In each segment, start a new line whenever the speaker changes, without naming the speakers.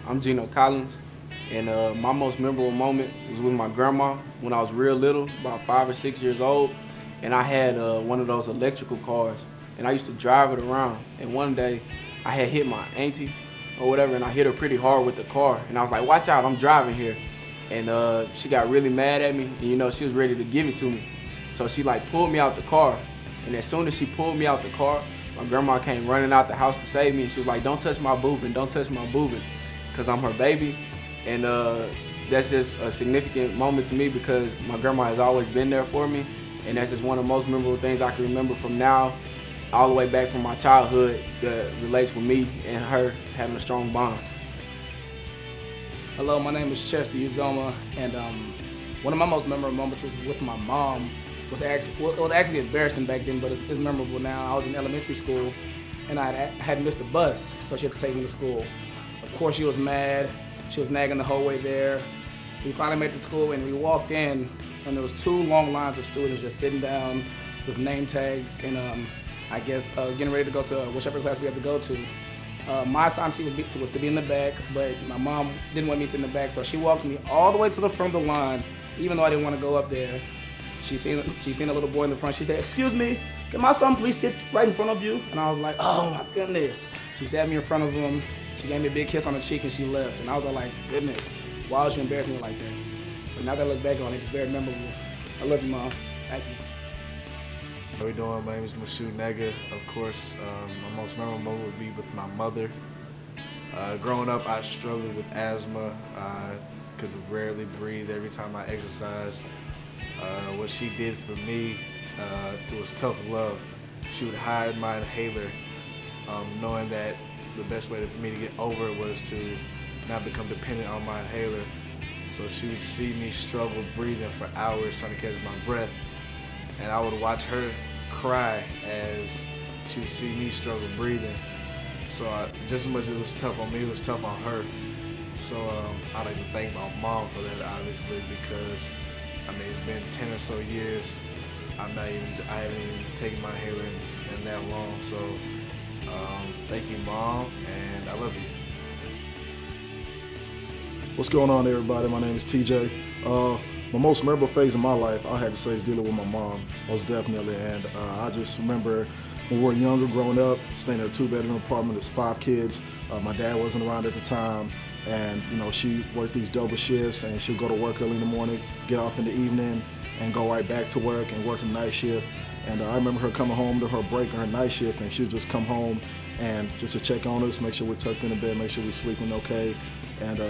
I'm Gino Collins, and my most memorable moment was with my grandma when I was real little, about 5 or 6 years old, and I had one of those electrical cars, and I used to drive it around. And one day, I had hit my auntie or whatever, and I hit her pretty hard with the car, and I was like, "Watch out, I'm driving here." And she got really mad at me, and she was ready to give it to me. So she like pulled me out the car, and as soon as she pulled me out the car, my grandma came running out the house to save me, and she was like, "Don't touch my boobin, don't touch my boobin," because I'm her baby. And that's just a significant moment to me because my grandma has always been there for me, and that's just one of the most memorable things I can remember from now all the way back from my childhood that relates with me and her having a strong bond.
Hello, my name is Chester Uzoma, and one of my most memorable moments was with my mom. It was actually embarrassing back then, but it's memorable now. I was in elementary school, and I had missed the bus, so she had to take me to school. Of course, she was mad. She was nagging the whole way there. We finally made it to school, and we walked in, and there was 2 long lines of students just sitting down with name tags, and I guess getting ready to go to whichever class we had to go to. My assigned seat was to be in the back, but my mom didn't want me to sit in the back, so she walked me all the way to the front of the line, even though I didn't want to go up there. She seen a little boy in the front. She said, "Excuse me, can my son please sit right in front of you?" And I was like, "Oh my goodness." She sat me in front of him. She gave me a big kiss on the cheek and she left. And I was like, "Goodness, why would you embarrass me like that?" But now that I look back on it, it's very memorable. I love you, Mom. Thank you.
How we doing? My name is Mashu Nega. Of course, my most memorable moment would be with my mother. Growing up, I struggled with asthma. I could rarely breathe every time I exercised. What she did for me was tough love. She would hide my inhaler, knowing that the best way for me to get over it was to not become dependent on my inhaler. So she would see me struggle breathing for hours trying to catch my breath, and I would watch her cry as she would see me struggle breathing. So just as much as it was tough on me, it was tough on her. So I'd like to thank my mom for that, obviously, because it's been 10 or so years. I haven't even taken my inhaler in that long. So thank you, Mom, and I love you.
What's going on, everybody? My name is TJ. My most memorable phase in my life, I had to say, is dealing with my mom, most definitely. And I just remember when we were younger, growing up, staying in a 2-bedroom apartment. There's 5 kids. My dad wasn't around at the time, and she worked these double shifts, and she'd go to work early in the morning, get off in the evening, and go right back to work and work a night shift. And I remember her coming home to her break on her night shift, and she would just come home and just to check on us, make sure we're tucked in the bed, make sure we're sleeping okay. And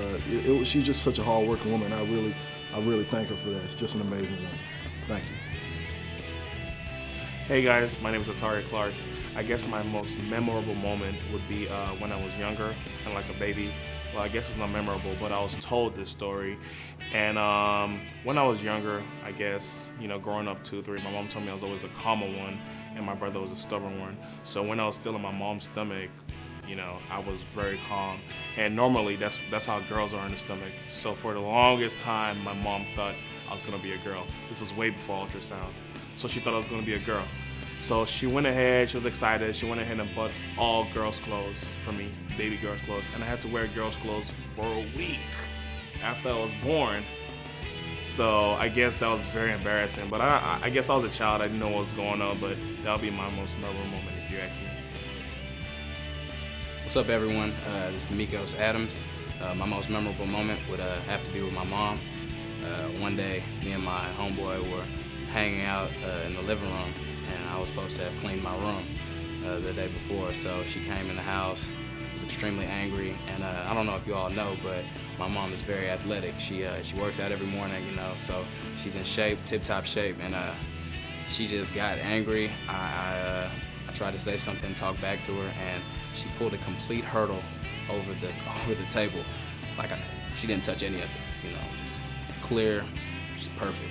she's just such a hard-working woman. I really thank her for that. It's just an amazing woman. Thank you.
Hey guys, my name is Atari Clark. I guess my most memorable moment would be when I was younger and like a baby. Well, I guess it's not memorable, but I was told this story. And when I was younger, I guess, growing up 2, 3, my mom told me I was always the calmer one and my brother was the stubborn one. So when I was still in my mom's stomach, I was very calm. And normally that's how girls are in the stomach. So for the longest time, my mom thought I was gonna be a girl. This was way before ultrasound. So she thought I was gonna be a girl. So she went ahead, she was excited, she went ahead and bought all girls' clothes for me, baby girls' clothes. And I had to wear girls' clothes for a week after I was born. So I guess that was very embarrassing. But I guess I was a child, I didn't know what was going on, but that'll be my most memorable moment if you ask me.
What's up, everyone? This is Mikos Adams. My most memorable moment would have to be with my mom. One day, me and my homeboy were hanging out in the living room, and I was supposed to have cleaned my room the day before. So she came in the house, was extremely angry, and I don't know if you all know, but my mom is very athletic. She works out every morning, so she's in shape, tip-top shape, and she just got angry. I tried to say something, talk back to her, and she pulled a complete hurdle over the table. She didn't touch any of it, just clear, just perfect.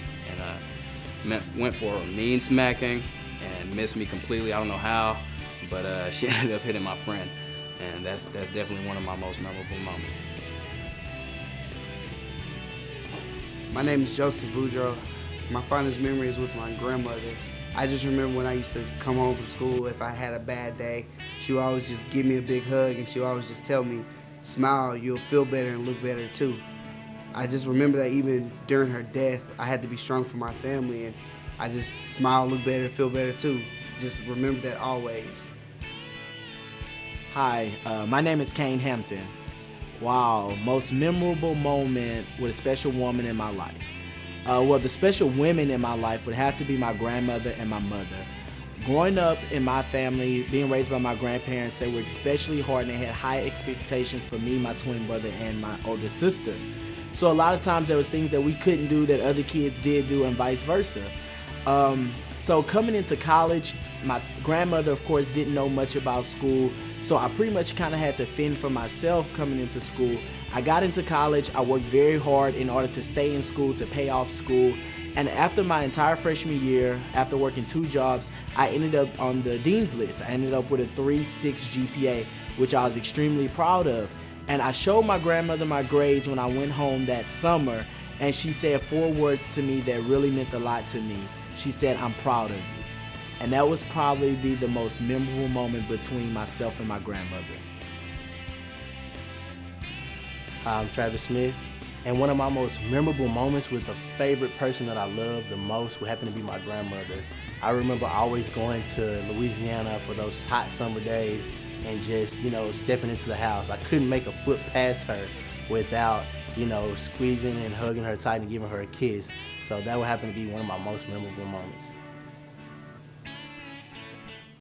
And went for a mean smacking and missed me completely. I don't know how, but she ended up hitting my friend, and that's definitely one of my most memorable moments.
My name is Joseph Boudreaux. My fondest memory is with my grandmother. I just remember when I used to come home from school, if I had a bad day, she would always just give me a big hug, and she would always just tell me, smile, you'll feel better and look better too. I just remember that even during her death, I had to be strong for my family, and I just smile, look better, feel better too. Just remember that always.
Hi, my name is Kane Hampton. Wow, most memorable moment with a special woman in my life. Well, the special women in my life would have to be my grandmother and my mother. Growing up in my family, being raised by my grandparents, they were especially hard and they had high expectations for me, my twin brother, and my older sister. So a lot of times there was things that we couldn't do that other kids did do and vice versa. So coming into college, my grandmother, of course, didn't know much about school, so I pretty much kind of had to fend for myself coming into school. I got into college, I worked very hard in order to stay in school, to pay off school, and after my entire freshman year, after working 2 jobs, I ended up on the dean's list. I ended up with a 3.6 GPA, which I was extremely proud of. And I showed my grandmother my grades when I went home that summer, and she said 4 words to me that really meant a lot to me. She said, "I'm proud of you." And that was probably the most memorable moment between myself and my grandmother.
Hi, I'm Travis Smith, and one of my most memorable moments with the favorite person that I love the most would happen to be my grandmother. I remember always going to Louisiana for those hot summer days and just, stepping into the house. I couldn't make a foot past her without, squeezing and hugging her tight and giving her a kiss. So that would happen to be one of my most memorable moments.